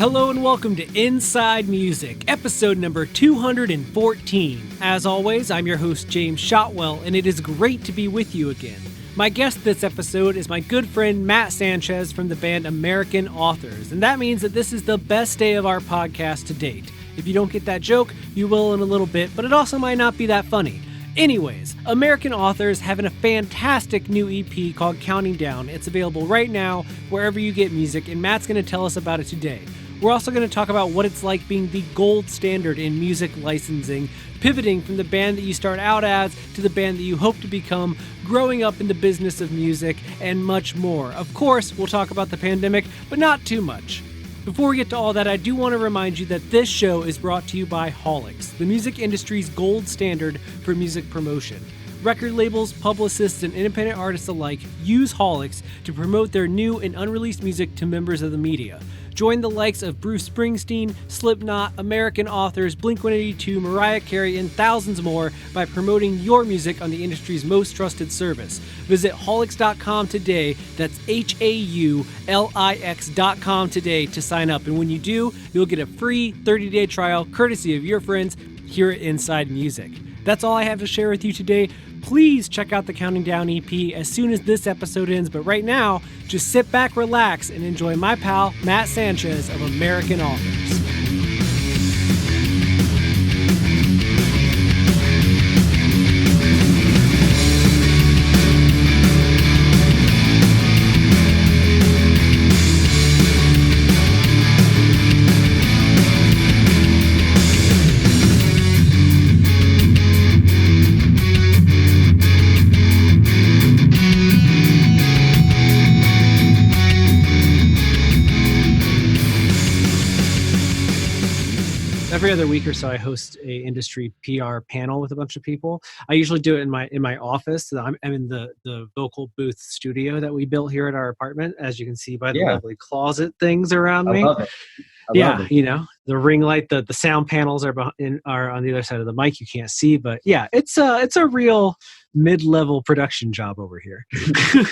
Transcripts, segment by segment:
Hello and welcome to Inside Music, episode number 214. As always, I'm your host, James Shotwell, and it is great to be with you again. My guest this episode is my good friend Matt Sanchez from the band American Authors, and that means that this is the best day of our podcast to date. If you don't get that joke, you will in a little bit, but it also might not be that funny. Anyways, American Authors having a fantastic new EP called Counting Down. It's available right now wherever you get music, and Matt's going to tell us about it today. We're also going to talk about what it's like being the gold standard in music licensing, pivoting from the band that you start out as to the band that you hope to become, growing up in the business of music, and much more. Of course, we'll talk about the pandemic, but not too much. Before we get to all that, I do want to remind you that this show is brought to you by Holix, the music industry's gold standard for music promotion. Record labels, publicists, and independent artists alike use Holix to promote their new and unreleased music to members of the media. Join the likes of Bruce Springsteen, Slipknot, American Authors, Blink-182, Mariah Carey, and thousands more by promoting your music on the industry's most trusted service. Visit Holix.com today. That's Haulix.com today to sign up. And when you do, you'll get a free 30-day trial courtesy of your friends here at Inside Music. That's all I have to share with you today. Please check out the Counting Down EP as soon as this episode ends, but right now, just sit back, relax, and enjoy my pal, Matt Sanchez of American Authors. Every other week or so, I host a industry PR panel with a bunch of people. I usually do it in my office. I'm in the vocal booth studio that we built here at our apartment, as you can see by the lovely closet things around me. I love it. I love it. You know, the ring light, the sound panels are on the other side of the mic. You can't see, but yeah, it's a real mid-level production job over here.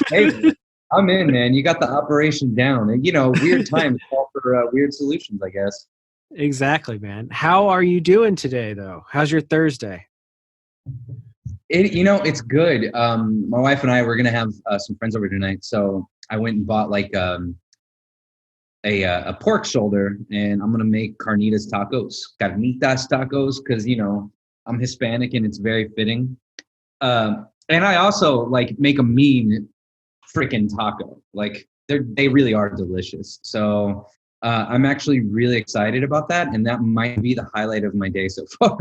Hey, I'm in, man. You got the operation down. And, weird times call for weird solutions, I guess. Exactly, man. How are you doing today, though? How's your Thursday? It's good. My wife and I were gonna have some friends over tonight, so I went and bought like a pork shoulder, and I'm gonna make carnitas tacos, because I'm Hispanic and it's very fitting. And I also like make a mean freaking taco. Like they really are delicious. So. I'm actually really excited about that, and that might be the highlight of my day so far.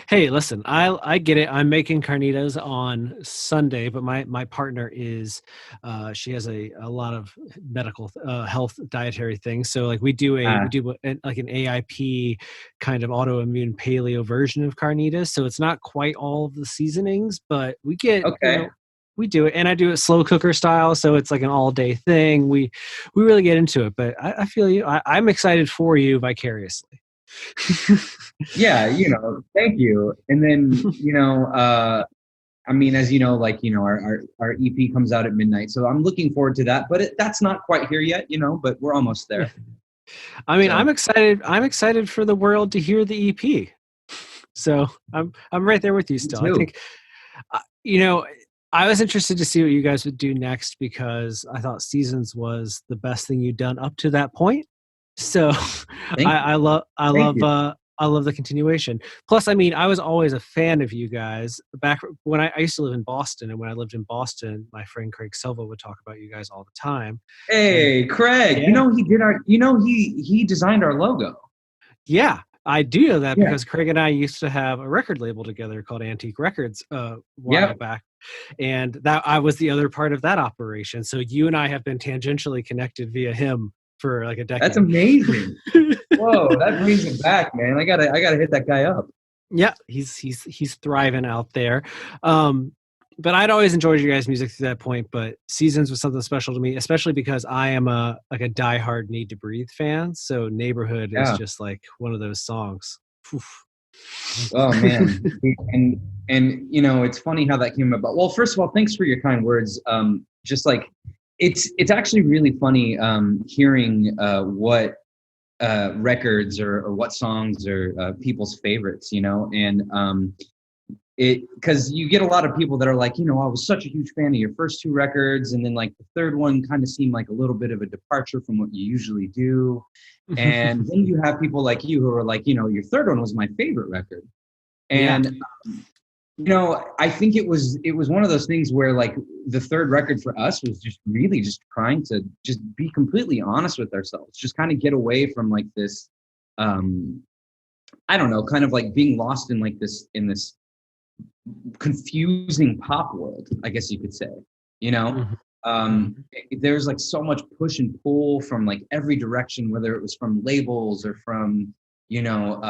Hey, listen, I get it. I'm making carnitas on Sunday, but my partner is, she has a lot of medical health dietary things. So like we do like an AIP kind of autoimmune paleo version of carnitas. So it's not quite all of the seasonings, but we get we do it, and I do it slow cooker style, so it's like an all-day thing. We really get into it, but I feel you. I'm excited for you vicariously. Yeah, thank you. And then, as you know, like, our EP comes out at midnight, so I'm looking forward to that. But that's not quite here yet, but we're almost there. I mean, so. I'm excited. I'm excited for the world to hear the EP. So I'm right there with you still. I think, I was interested to see what you guys would do next, because I thought Seasons was the best thing you'd done up to that point. So I love the continuation. Plus, I mean, I was always a fan of you guys back when I used to live in Boston, and when I lived in Boston, my friend Craig Silva would talk about you guys all the time. Hey, Craig, he designed our logo. Yeah. I do know that because Craig and I used to have a record label together called Antique Records a while back. And that I was the other part of that operation. So you and I have been tangentially connected via him for like a decade. That's amazing. Whoa, that brings it back, man. I gotta hit that guy up. Yeah, he's thriving out there. But I'd always enjoyed your guys' music to that point, but Seasons was something special to me, especially because I am a diehard Need to Breathe fan. So Neighborhood is just like one of those songs. Oof. Oh man. and it's funny how that came about. Well, first of all, thanks for your kind words. Just like it's actually really funny hearing what records or what songs are people's favorites, you know, and it because you get a lot of people that are like, you know, I was such a huge fan of your first two records, and then like the third one kind of seemed like a little bit of a departure from what you usually do, and then you have people like you who are like, you know, your third one was my favorite record, and you know, I think it was one of those things where like the third record for us was just really just trying to just be completely honest with ourselves, just kind of get away from like this, I don't know, kind of like being lost in like this confusing pop world, I guess you could say, you know. There's like so much push and pull from like every direction, whether it was from labels or from, you know,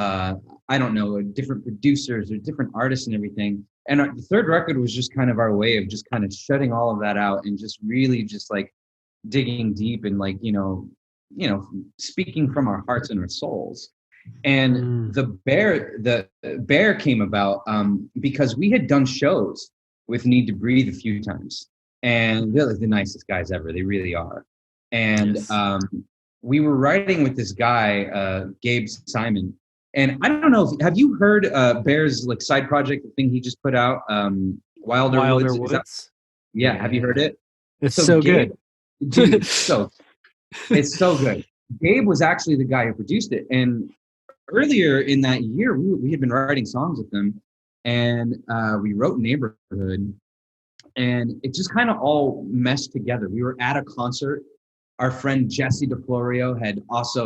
I don't know, different producers or different artists and everything. And the third record was just kind of our way of just kind of shutting all of that out and just really just like digging deep and like, you know, speaking from our hearts and our souls. And the bear came about because we had done shows with Need to Breathe a few times, and they're like the nicest guys ever. They really are. And we were writing with this guy, Gabe Simon. And I don't know, have you heard Bear's like side project, the thing he just put out, Wilder Woods? Yeah, have you heard it? It's so Gabe, good. Dude, it's so good. Gabe was actually the guy who produced it. And earlier in that year, we had been writing songs with them, and we wrote Neighborhood, and it just kind of all meshed together. We were at a concert. Our friend Jesse DeFlorio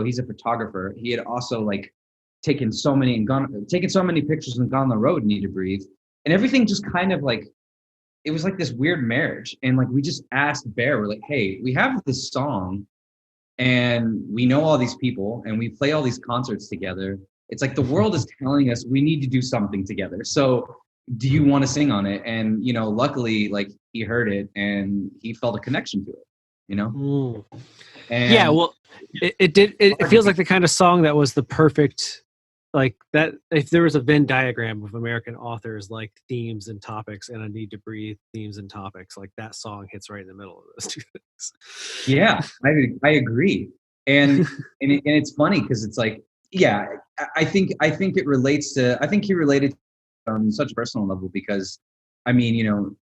he's a photographer. He had also like taken so many pictures and gone on the road, Need to Breathe. And everything just kind of like, it was like this weird marriage. And like, we just asked Bear, we're like, hey, we have this song and we know all these people and we play all these concerts together. It's like the world is telling us we need to do something together. So do you want to sing on it? And, you know, luckily like he heard it and he felt a connection to it, you know? And yeah, well, it feels like the kind of song that was the perfect, like that, if there was a Venn diagram of American authors, like themes and topics, and a Need to Breathe themes and topics, like that song hits right in the middle of those two things. Yeah, I agree. And it's funny because it's like, yeah, I think it relates to, I think he related on such a personal level because, I mean, you know,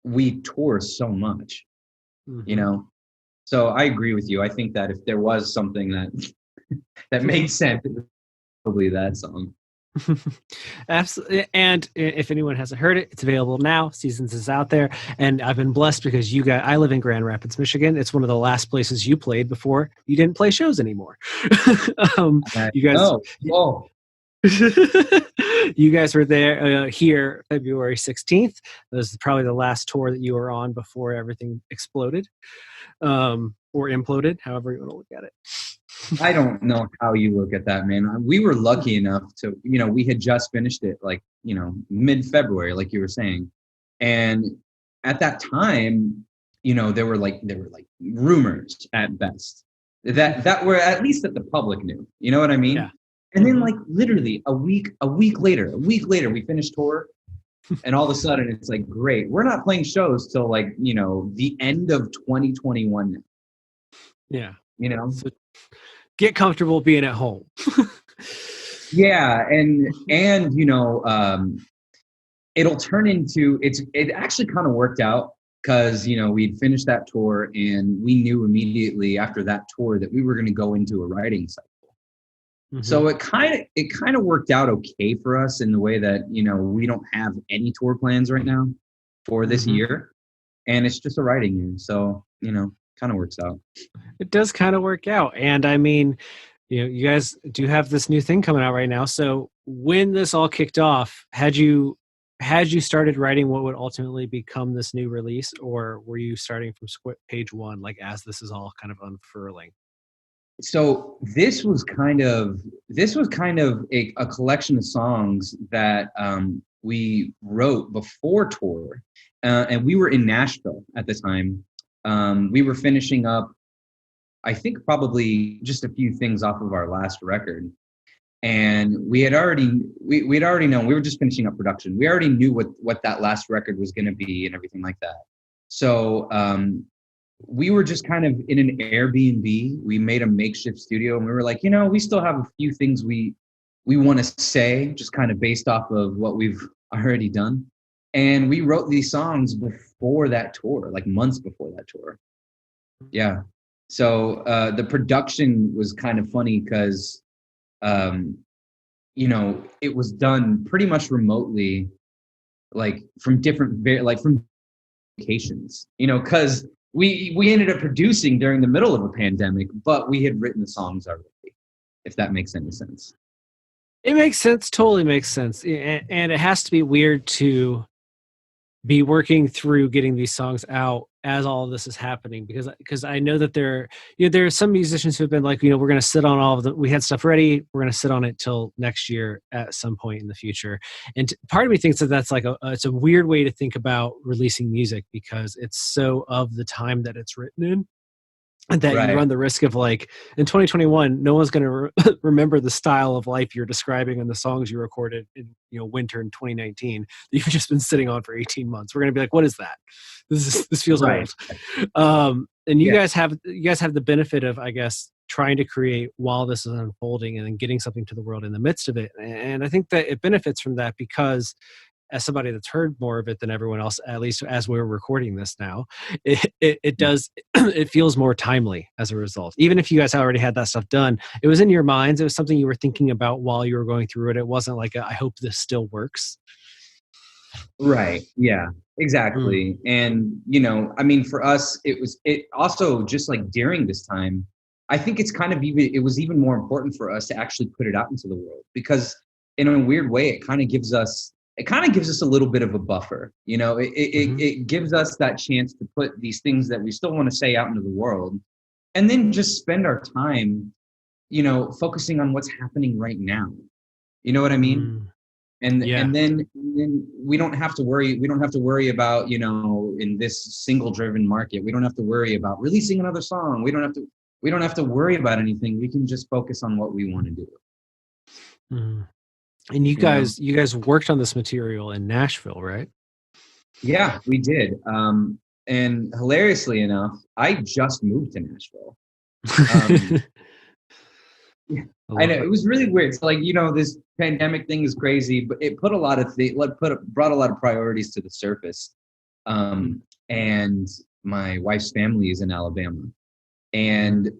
we tour so much, you know, so I agree with you. I think that if there was something that made sense, it was probably that song. Absolutely. And if anyone hasn't heard it, it's available now. Seasons is out there, and I've been blessed because I live in Grand Rapids, Michigan. It's one of the last places you played before you didn't play shows anymore. You guys, you guys were there here February 16th. That was probably the last tour that you were on before everything exploded, or imploded, however you want to look at it. I don't know how you look at that, man. We were lucky enough to, you know, we had just finished it like, you know, mid-February, like you were saying. And at that time, you know, there were like rumors at best that were at least that the public knew, you know what I mean? Yeah. And then like literally a week later, we finished tour, and all of a sudden it's like, great, we're not playing shows till like, you know, the end of 2021 now. Yeah. You know? So get comfortable being at home. Yeah, and you know, it'll turn into it actually kind of worked out because, you know, we'd finished that tour and we knew immediately after that tour that we were going to go into a writing cycle. So it kind of worked out okay for us in the way that, you know, we don't have any tour plans right now for this year, and it's just a writing year. So, you know, kind of works out. It does kind of work out. And I mean, you know, you guys do have this new thing coming out right now. So when this all kicked off, had you started writing what would ultimately become this new release, or were you starting from page one, like as this is all kind of unfurling? So this was kind of a collection of songs that we wrote before tour, and we were in Nashville at the time. We were finishing up, I think, probably just a few things off of our last record, and we had already known. We were just finishing up production. We already knew what that last record was going to be and everything like that. So we were just kind of in an Airbnb. We made a makeshift studio, and we were like, we still have a few things we want to say, just kind of based off of what we've already done. And we wrote these songs before that tour, like months before that tour. Yeah. So the production was kind of funny because, it was done pretty much remotely, like from from vacations, because we ended up producing during the middle of a pandemic, but we had written the songs already, if that makes any sense. It makes sense. Totally makes sense. And it has to be weird to be working through getting these songs out as all of this is happening, because I know that there are some musicians who have been like, we're going to sit on all of the, we had stuff ready, we're going to sit on it till next year at some point in the future. And part of me thinks that that's like it's a weird way to think about releasing music, because it's so of the time that it's written in. And that you Right. run the risk of, like, in 2021, no one's going to remember the style of life you're describing in the songs you recorded in winter in 2019 that you've just been sitting on for 18 months. We're going to be like, what is that? This feels Right. old. And you Yeah. guys have the benefit of, I guess, trying to create while this is unfolding and then getting something to the world in the midst of it. And I think that it benefits from that, because as somebody that's heard more of it than everyone else, at least as we're recording this now, it does, it feels more timely as a result. Even if you guys already had that stuff done, it was in your minds. It was something you were thinking about while you were going through it. It wasn't like, I hope this still works. Right. Yeah, exactly. And, I mean, for us, it also just like during this time, I think it was even more important for us to actually put it out into the world, because in a weird way, it kind of gives us a little bit of a buffer. It gives us that chance to put these things that we still want to say out into the world, and then just spend our time, focusing on what's happening right now. You know what I mean? And Yeah. and then we don't have to worry about, in this single driven market, we don't have to worry about releasing another song. We don't have to worry about anything. We can just focus on what we want to do. And you guys worked on this material in Nashville, right? Yeah, we did. And hilariously enough, I just moved to Nashville. I know it was really weird. So, like, this pandemic thing is crazy, but it put a lot of brought a lot of priorities to the surface. And my wife's family is in Alabama, and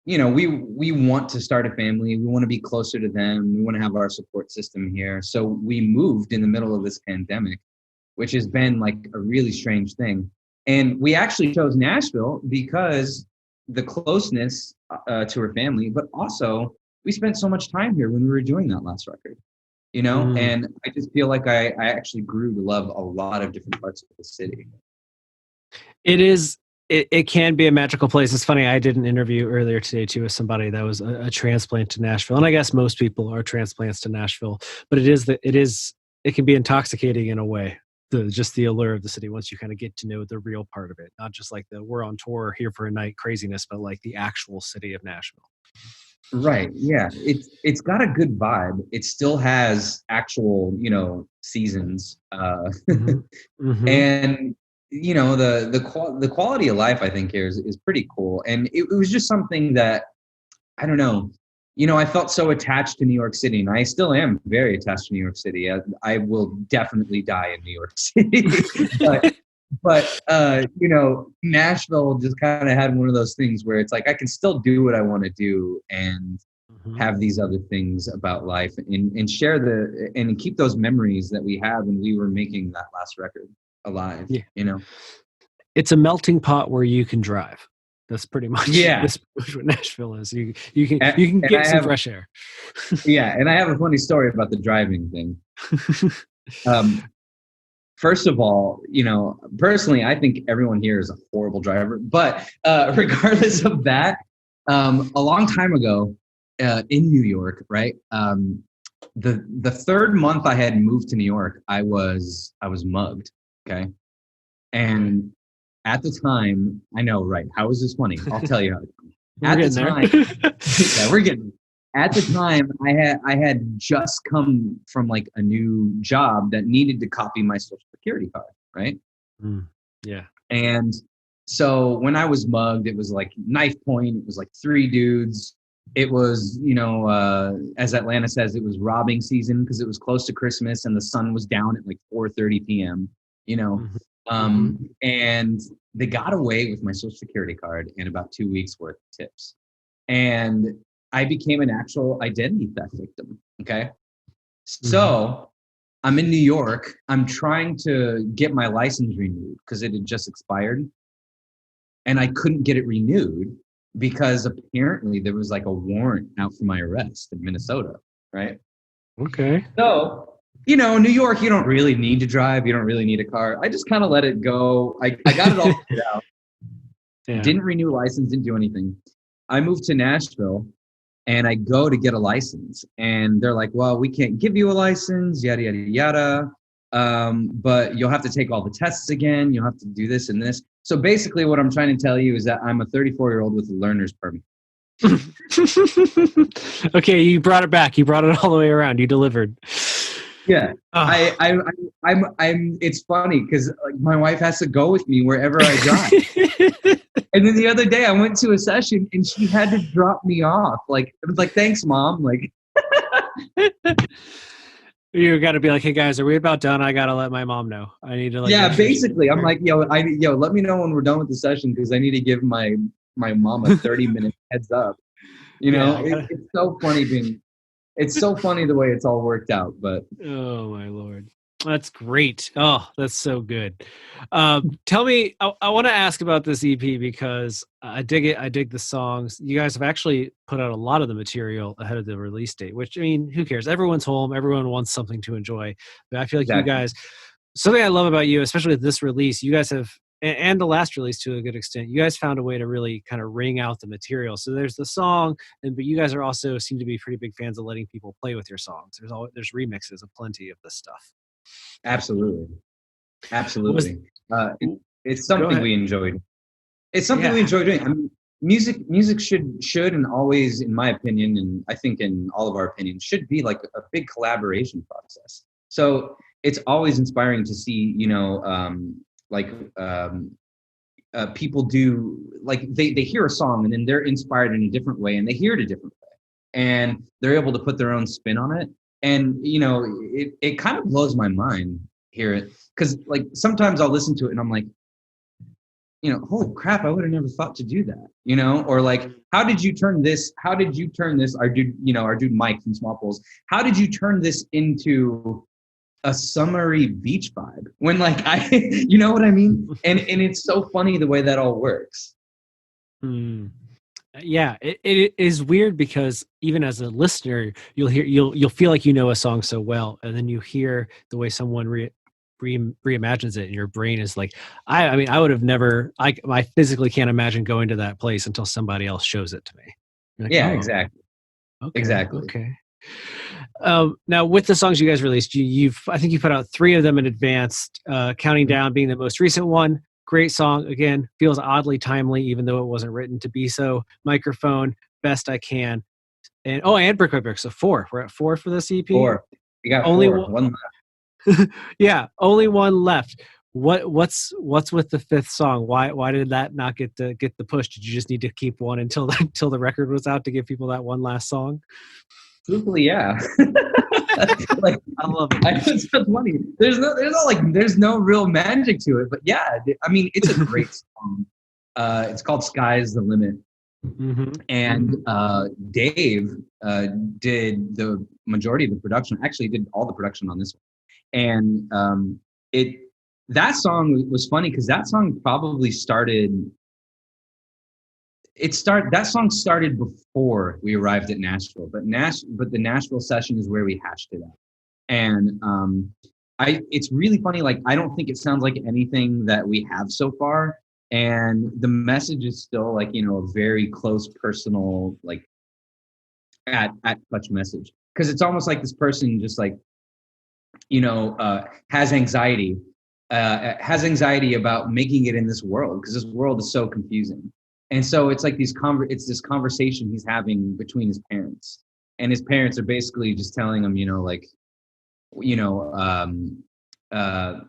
we want to start a family. We want to be closer to them. We want to have our support system here. So we moved in the middle of this pandemic, which has been like a really strange thing. And we actually chose Nashville because the closeness to her family, but also we spent so much time here when we were doing that last record, and I just feel like I actually grew to love a lot of different parts of the city. It can be a magical place. It's funny, I did an interview earlier today too with somebody that was a transplant to Nashville, and I guess most people are transplants to Nashville, but it can be intoxicating in a way. Just the allure of the city, once you kind of get to know the real part of it, not just like the we're on tour here for a night craziness, but like the actual city of Nashville. Right. Yeah. It's got a good vibe. It still has actual, seasons. And the quality of life, I think, here is pretty cool. And it was just something that, I don't know, I felt so attached to New York City, and I still am very attached to New York City. I will definitely die in New York City. but Nashville just kind of had one of those things where it's like I can still do what I want to do and have these other things about life, and share and keep those memories that we have when we were making that last record alive. Yeah. It's a melting pot where you can drive. That's pretty much what Nashville is. You can get some fresh air. Yeah, and I have a funny story about the driving thing. First of all, personally, I think everyone here is a horrible driver. But regardless of that, a long time ago in New York, right? The third month I had moved to New York, I was mugged. Okay, and at the time, I know, right? How is this funny? I'll tell you how. At the time, yeah, we're getting. At the time, I had just come from like a new job that needed to copy my social security card, right? Yeah. And So when I was mugged, it was like knife point. It was like 3 dudes. It was, as Atlanta says, it was robbing season because it was close to Christmas and the sun was down at like 4:30 p.m. You know, Mhm. Mhm. and they got away with my Social Security card and about 2 weeks worth of tips, and I became an actual identity theft victim. Okay, Mhm. so I'm in New York. I'm trying to get my license renewed because it had just expired and I couldn't get it renewed because apparently there was like a warrant out for my arrest in Minnesota, right? Okay. So, New York, you don't really need to drive. You don't really need a car. I just kind of let it go. I got it all figured out. Yeah. Didn't renew license, didn't do anything. I moved to Nashville and I go to get a license and they're like, well, we can't give you a license, yada, yada, yada. But you'll have to take all the tests again. You'll have to do this and this. So basically what I'm trying to tell you is that I'm a 34-year-old with a learner's permit. Okay, you brought it back. You brought it all the way around. You delivered. Yeah. Oh. It's funny because like my wife has to go with me wherever I drive. And then the other day I went to a session and she had to drop me off. Like, it was like, thanks, mom. Like, You got to be like, hey guys, are we about done? I got to let my mom know. I need to yeah, make sure. basically, I'm like, let me know when we're done with the session because I need to give my mom a 30-minute heads up. Yeah, I gotta. It's so funny the way it's all worked out. But Oh my lord, that's great. Oh, that's so good. Tell me, I want to ask about this EP because I dig it. I dig the songs. You guys have actually put out a lot of the material ahead of the release date, which I mean, who cares? Everyone's home. Everyone wants something to enjoy. But I feel like you exactly, guys, something I love about you, especially with this release, you guys have, and the last release to a good extent, you guys found a way to really kind of wring out the material. So there's the song, but you guys are also seem to be pretty big fans of letting people play with your songs. There's remixes of plenty of this stuff. absolutely, Was absolutely. It's Go something ahead. we enjoyed. It's something we Yeah. enjoy doing. I mean, music should and always, in my opinion, and I think in all of our opinions, should be like a big collaboration process. So it's always inspiring to see, like people do like they hear a song and then they're inspired in a different way and they hear it a different way and they're able to put their own spin on it. And it kind of blows my mind here because like sometimes I'll listen to it and I'm like, holy crap, I would have never thought to do that, or like, how did you turn this? Our dude Mike from Small Pools, how did you turn this into a summery beach vibe when like you know what I mean? And it's so funny the way that all works. Hmm. Yeah, it is weird because even as a listener, you'll feel like you know a song so well, and then you hear the way someone reimagines it, and your brain is like, I mean, I would have never, I physically can't imagine going to that place until somebody else shows it to me. You're like, Yeah, oh, exactly. okay, Exactly. okay. Now with the songs you guys released, you've I think you put out 3 of them in advance. Counting Down being the most recent one. Great song. Again, feels oddly timely, even though it wasn't written to be so. Microphone, Best I Can, and Brick by Brick. So 4. We're at 4 for this EP. Four. You got Only four. one. One Yeah, only one left. What's with the 5th song? Why did that not get the push? Did you just need to keep one until until the record was out to give people that one last song? truthfully, yeah. Like I love it. it's so funny. There's no real magic to it, but yeah, I mean it's a great song. It's called Sky's the Limit. Hmm. And Dave did the majority of the production. Actually, did all the production on this one. And it that song was funny because that song probably started. That song started before we arrived at Nashville, but the Nashville session is where we hashed it out. And it's really funny. Like I don't think it sounds like anything that we have so far. And the message is still like a very close personal like at touch message because it's almost like this person just like has anxiety about making it in this world because this world is so confusing. And so it's like it's this conversation he's having between his parents, and his parents are basically just telling him like you know uh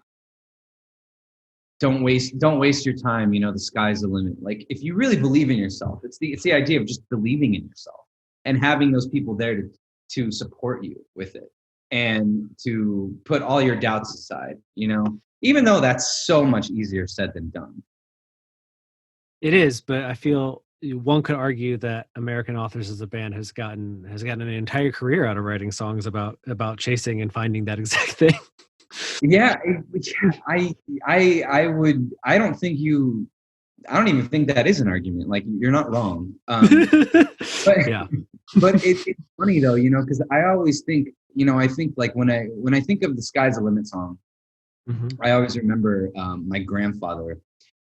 don't waste your time. The sky's the limit. Like if you really believe in yourself, it's the idea of just believing in yourself and having those people there to support you with it and to put all your doubts aside, even though that's so much easier said than done. It is, but I feel one could argue that American Authors as a band has gotten an entire career out of writing songs about chasing and finding that exact thing. Yeah, I would. I don't even think that is an argument. Like you're not wrong. But Yeah. but it's funny though, because I always think, I think like when I think of the Sky's the Limit song, I always remember my grandfather,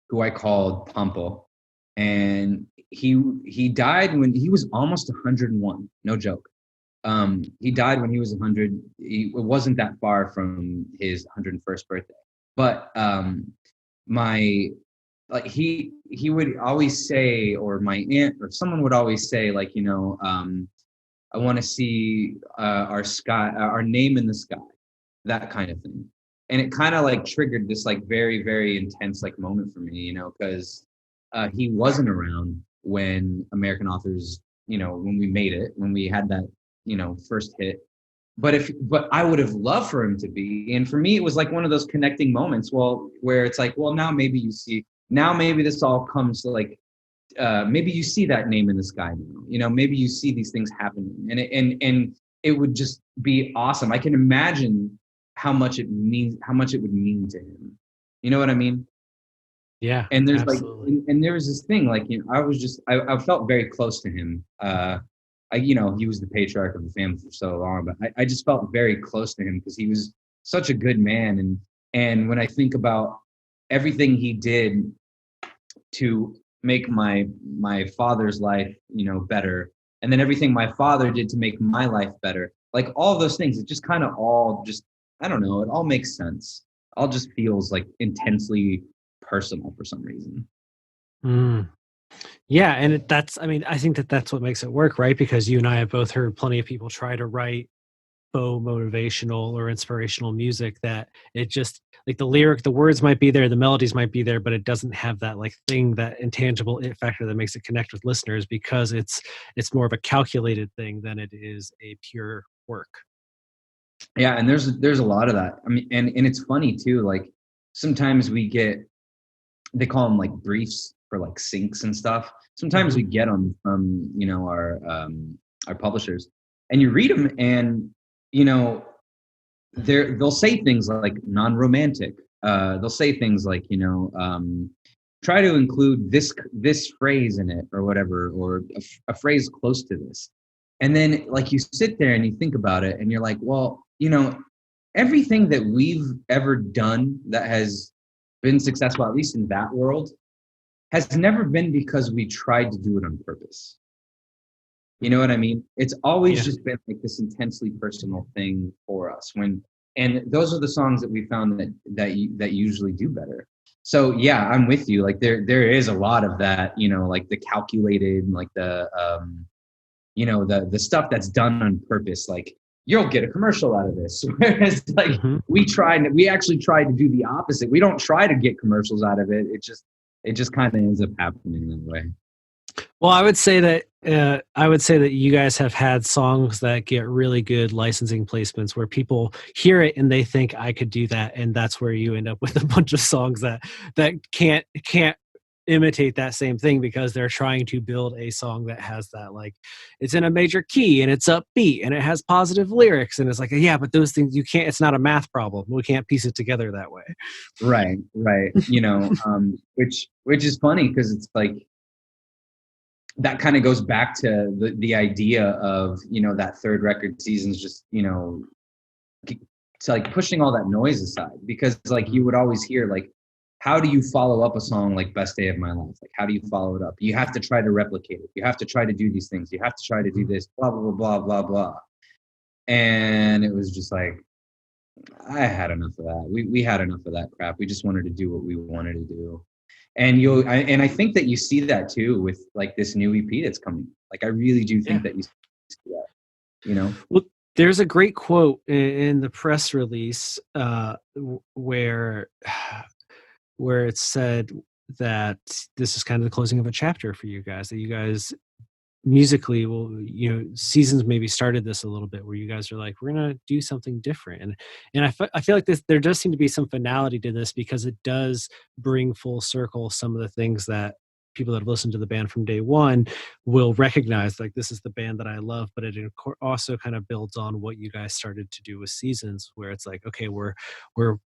who I called Pampo, and he died when he was almost 101. No joke. He died when he was 100. It wasn't that far from his 101st birthday. But my like he would always say, or my aunt or someone would always say, like, I want to see our name in the sky, that kind of thing. And it kind of like triggered this like very, very intense like moment for me, because he wasn't around when American Authors, when we made it, when we had that, first hit. But I would have loved for him to be. And for me, it was like one of those connecting moments, where it's like, well, now maybe this all comes to like, maybe you see that name in the sky now, maybe you see these things happening, and it would just be awesome. I can imagine how much it would mean to him. You know what I mean? Yeah. And there's absolutely. like, and there was this thing, like, I felt very close to him. He was the patriarch of the family for so long, but I just felt very close to him because he was such a good man. And when I think about everything he did to make my father's life, better, and then everything my father did to make my life better, like all those things, it just kind of all just, I don't know, it all makes sense. It all just feels like intensely personal for some reason. Yeah, and I think that's what makes it work, right? Because you and I have both heard plenty of people try to write faux motivational or inspirational music that it just like the words might be there, the melodies might be there, but it doesn't have that like thing, that intangible it factor that makes it connect with listeners, because it's more of a calculated thing than it is a pure work. Yeah, and there's a lot of that. I mean, and it's funny too, like sometimes they call them like briefs for like syncs and stuff. Sometimes we get them from, our publishers, and you read them, and they'll say things like non-romantic. They'll say things like, try to include this phrase in it or whatever, or a phrase close to this. And then like you sit there and you think about it and you're like, well, everything that we've ever done that has been successful, at least in that world, has never been because we tried to do it on purpose. You know what I mean? It's always just been like this intensely personal thing for us. And those are the songs that we found that usually do better. So yeah, I'm with you. Like there is a lot of that, like the calculated, like the the stuff that's done on purpose. Like you'll get a commercial out of this. Whereas like we actually tried to do the opposite. We don't try to get commercials out of it. It just kind of ends up happening that way. Well, I would say that you guys have had songs that get really good licensing placements where people hear it and they think I could do that, and that's where you end up with a bunch of songs that can't imitate that same thing because they're trying to build a song that has that, like, it's in a major key and it's upbeat and it has positive lyrics, and it's like, yeah, but those things you can't, it's not a math problem, we can't piece it together that way. Right. Which is funny because it's like that kind of goes back to the idea of that third record season's just it's like pushing all that noise aside, because like you would always hear like, how do you follow up a song like Best Day of My Life? Like, how do you follow it up? You have to try to replicate it. You have to try to do these things. You have to try to do this, blah, blah, blah, blah, blah. And it was just like, I had enough of that. We had enough of that crap. We just wanted to do what we wanted to do. And I think that you see that too with like this new EP that's coming. Like, I really do think that you see that, Well, there's a great quote in the press release where where it said that this is kind of the closing of a chapter for you guys, that you guys musically will, Seasons maybe started this a little bit where you guys are like, we're gonna do something different. And I feel like there does seem to be some finality to this, because it does bring full circle some of the things that people that have listened to the band from day one will recognize, like, this is the band that I love. But it also kind of builds on what you guys started to do with Seasons, where it's like, okay, we're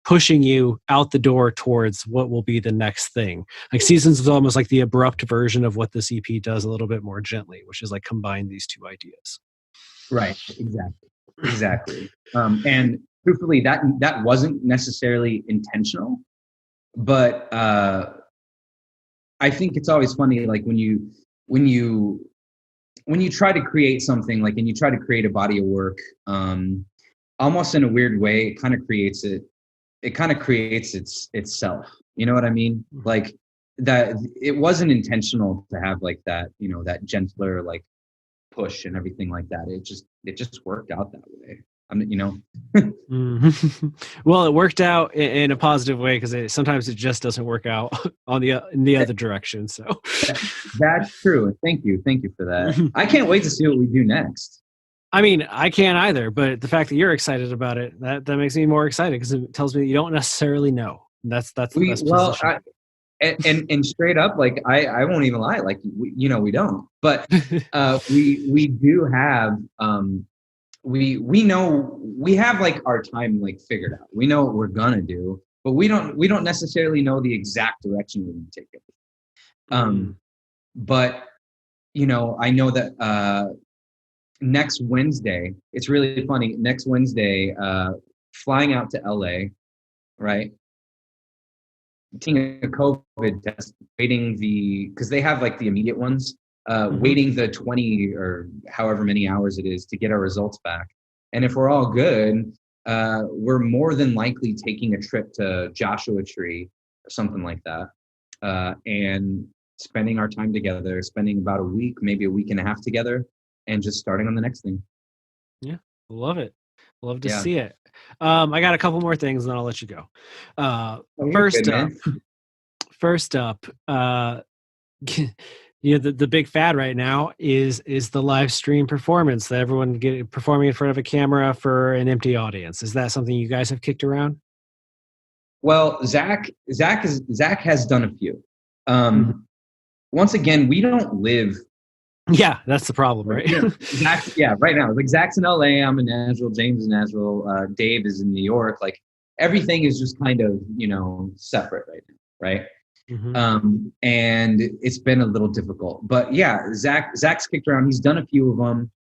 pushing you out the door towards what will be the next thing. Like, Seasons is almost like the abrupt version of what this EP does, a little bit more gently, which is like combine these two ideas. Right. Exactly. And truthfully, that wasn't necessarily intentional, but I think it's always funny, like when you try to create something, like, and you try to create a body of work, almost in a weird way, it kind of creates itself. You know what I mean? Like, that it wasn't intentional to have like that, that gentler like push and everything like that. It just worked out that way. Well, it worked out in a positive way, because sometimes it just doesn't work out in the other direction. So that's true. Thank you for that. I can't wait to see what we do next. I mean, I can't either, but the fact that you're excited about it, that makes me more excited, because it tells me that you don't necessarily know. That's the best position. And straight up, like, I won't even lie, like, we don't, but we do have, we know we have like our time like figured out. We know what we're gonna do, but we don't necessarily know the exact direction we're gonna take it. But I know that next Wednesday, it's really funny. Next Wednesday, flying out to LA, right? Taking a COVID test, waiting because they have like the immediate ones, waiting the 20 or however many hours it is to get our results back. And if we're all good, we're more than likely taking a trip to Joshua Tree or something like that, and spending our time together, spending about a week, maybe a week and a half together, and just starting on the next thing. Yeah, love it. Love to see it. I got a couple more things, and then I'll let you go. First up, the big fad right now is the live stream performance, that everyone performing in front of a camera for an empty audience. Is that something you guys have kicked around? Well, Zach has done a few. Once again, we don't live. Yeah, that's the problem, right? Right now, like, Zach's in LA, I'm in Nashville, James is in Nashville, Dave is in New York. Like, everything is just kind of, separate right now, right? And it's been a little difficult, but yeah, Zach's kicked around. He's done a few of them.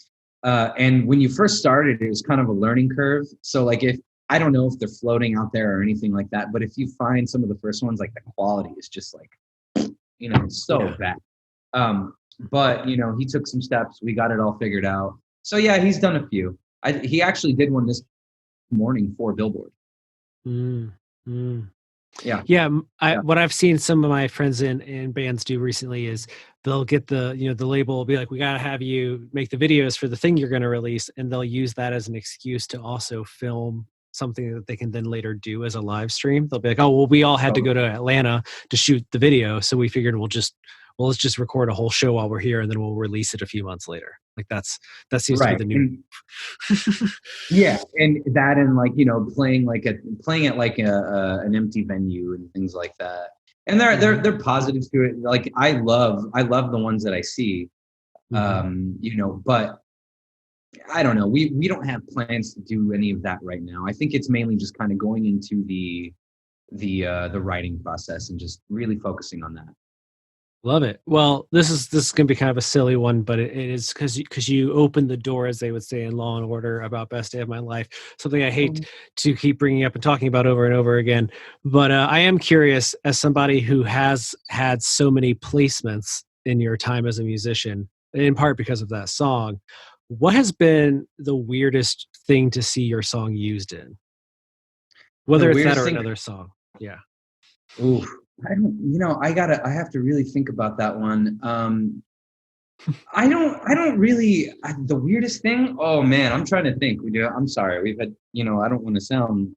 And when you first started, it was kind of a learning curve. So like, I don't know if they're floating out there or anything like that, but if you find some of the first ones, like, the quality is just like, so bad. But he took some steps. We got it all figured out. So yeah, he's done a few. He actually did one this morning for Billboard. Yeah. What I've seen some of my friends in bands do recently is they'll get the label will be like, we got to have you make the videos for the thing you're going to release. And they'll use that as an excuse to also film something that they can then later do as a live stream. They'll be like, oh, well, we all had to go to Atlanta to shoot the video, so we figured let's just record a whole show while we're here, and then we'll release it a few months later. Like, that seems to be the new. Yeah, and that, and like, playing at like an empty venue and things like that. And they're positives to it. Like, I love the ones that I see, but I don't know. We don't have plans to do any of that right now. I think it's mainly just kind of going into the writing process and just really focusing on that. Love it. Well, this is going to be kind of a silly one, but it is because you opened the door, as they would say in Law and Order, about Best Day of My Life. Something I hate to keep bringing up and talking about over and over again. But I am curious, as somebody who has had so many placements in your time as a musician, in part because of that song, what has been the weirdest thing to see your song used in? Whether it's that or another song. Yeah. Ooh. I don't, I have to really think about that one. I don't really, the weirdest thing. Oh man, I'm trying to think. I'm sorry. We've had, I don't want to sound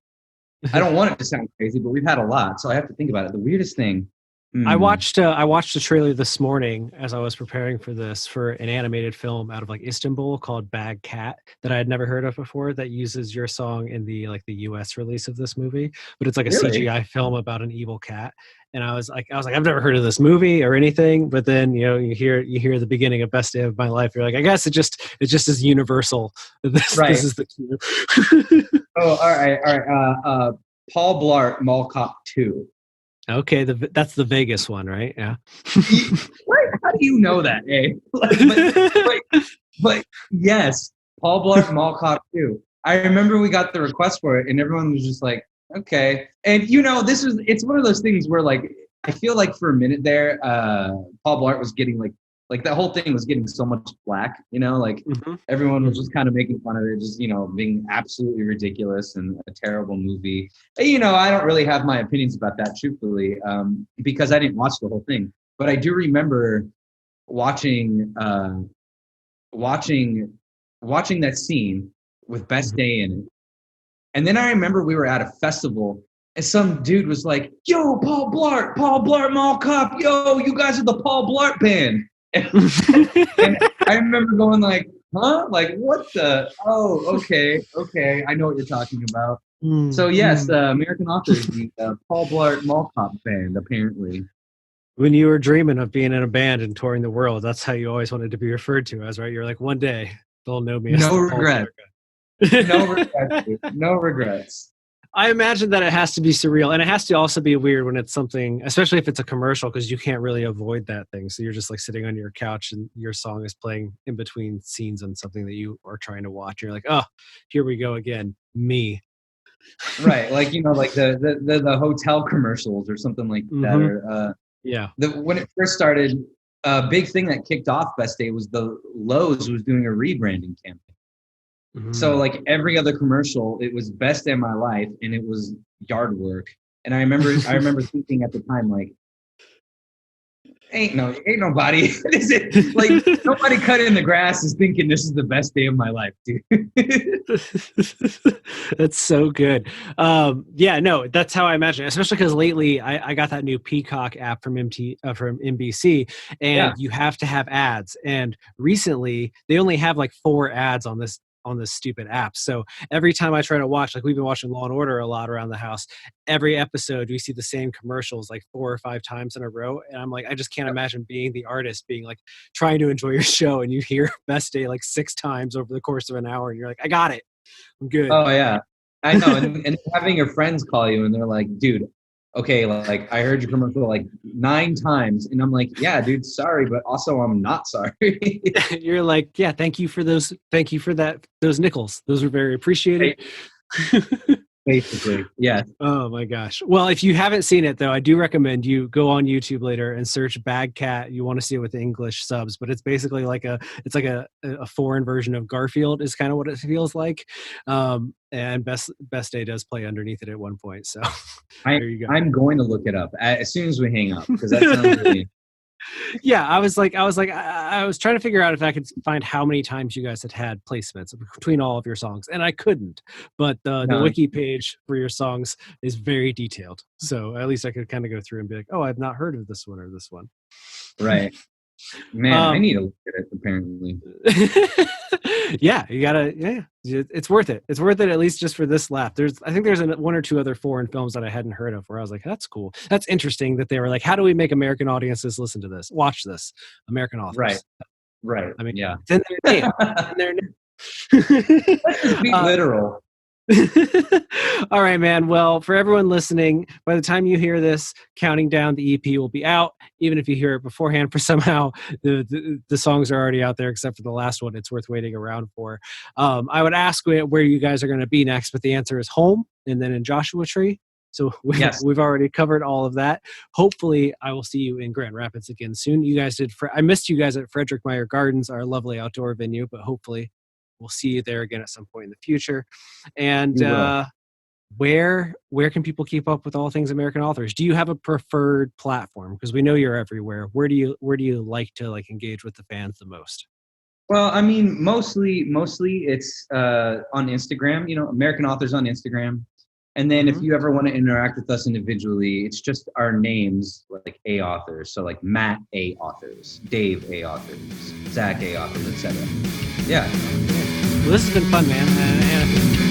I don't want it to sound crazy, but we've had a lot, so I have to think about it. The weirdest thing. I watched the trailer this morning as I was preparing for this for an animated film out of like Istanbul called Bad Cat that I had never heard of before that uses your song in the US release of this movie, but it's like a Really? CGI film about an evil cat. And I was like, I've never heard of this movie or anything, but then you hear the beginning of Best Day of My Life. You're like, I guess it just is universal. This Right. is the cue. Oh, all right, all right. Paul Blart, Mall Cop 2. Okay, that's the Vegas one, right? Yeah. What? How do you know that, eh? But yes, Paul Blart Mall Cop 2. I remember we got the request for it, and everyone was just like, okay. And it's one of those things where like I feel like for a minute there, Paul Blart was getting like that whole thing was getting so much flack, like Mhm. everyone was just kind of making fun of it, just being absolutely ridiculous and a terrible movie. I don't really have my opinions about that, truthfully, because I didn't watch the whole thing. But I do remember watching watching watching that scene with Best Day in it. And then I remember we were at a festival and some dude was like, "Yo, Paul Blart Mall Cop, yo, you guys are the Paul Blart band." And I remember going like, huh? Like, what the? Oh, okay. I know what you're talking about. So yes, American Authors, the Paul Blart Mall Cop band, apparently. When you were dreaming of being in a band and touring the world, that's how you always wanted to be referred to as, right? You're like, one day they'll know me as No the Paul regret. Blart No guy. regrets. Dude. No regrets. I imagine that it has to be surreal, and it has to also be weird when it's something, especially if it's a commercial, because you can't really avoid that thing. So you're just like sitting on your couch, and your song is playing in between scenes on something that you are trying to watch. You're like, oh, here we go again, me. Right, like like the hotel commercials or something like that, Mm-hmm. or Yeah. when it first started, a big thing that kicked off Best Day was the Lowe's was doing a rebranding campaign. So Mm. like every other commercial, it was Best Day of My Life, and it was yard work. And I remember thinking at the time like, ain't nobody this is like nobody cutting the grass is thinking this is the best day of my life, dude. That's so good. Yeah, no, that's how I imagine it. Especially because lately I got that new Peacock app from from NBC, Yeah. and you have to have ads. And recently, they only have like 4 ads on this stupid app. So every time I try to watch, like we've been watching Law and Order a lot around the house, every episode we see the same commercials like 4 or 5 times in a row, and I'm like, I just can't imagine being the artist being like trying to enjoy your show and you hear Best Day like 6 times over the course of an hour, and you're like, I got it. I'm good. Oh yeah, I know. And having your friends call you and they're like, dude, okay, like I heard your commercial like 9 times, and I'm like, yeah, dude, sorry, but also I'm not sorry. You're like, yeah, thank you for those. Thank you for those nickels. Those are very appreciated. Basically, yeah. Oh my gosh. Well, if you haven't seen it though, I do recommend you go on YouTube later and search Bad Cat. You want to see it with the English subs, but it's basically like a foreign version of Garfield is kind of what it feels like. And Best Day does play underneath it at one point. So I there you go. I'm going to look it up as soon as we hang up because that sounds really. Yeah, I was trying to figure out if I could find how many times you guys had placements between all of your songs, and I couldn't. But the No, wiki page for your songs is very detailed, so at least I could kind of go through and be like, oh, I've not heard of this one or this one. right, man. I Um, need to look at it. Apparently, yeah, you gotta. Yeah, it's worth it. It's worth it at least just for this laugh. I think there's one or two other foreign films that I hadn't heard of where I was like, that's cool. That's interesting that they were like, how do we make American audiences listen to this? Watch this, American right, authors. right, I mean, yeah. it's in their name. It's in their name. Let's just be literal. All right, man. Well, for everyone listening, by the time you hear this, counting down, the EP will be out. Even if you hear it beforehand, for somehow the songs are already out there, except for the last one. It's worth waiting around for. I would ask where you guys are going to be next, but the answer is home, and then in Joshua Tree. So Yes, we've already covered all of that. Hopefully, I will see you in Grand Rapids again soon. You guys did. I missed you guys at Frederick Meyer Gardens, our lovely outdoor venue, but hopefully we'll see you there again at some point in the future. And we will. where can people keep up with all things American authors? Do you have a preferred platform? Because we know you're everywhere. Where do you like to like engage with the fans the most? Well, I mean, mostly it's on Instagram. American authors on Instagram. And then if you ever want to interact with us individually, it's just our names, like A authors. So like Matt A authors, Dave A authors, Zach A authors, etc. Yeah. Well, this has been fun, man. And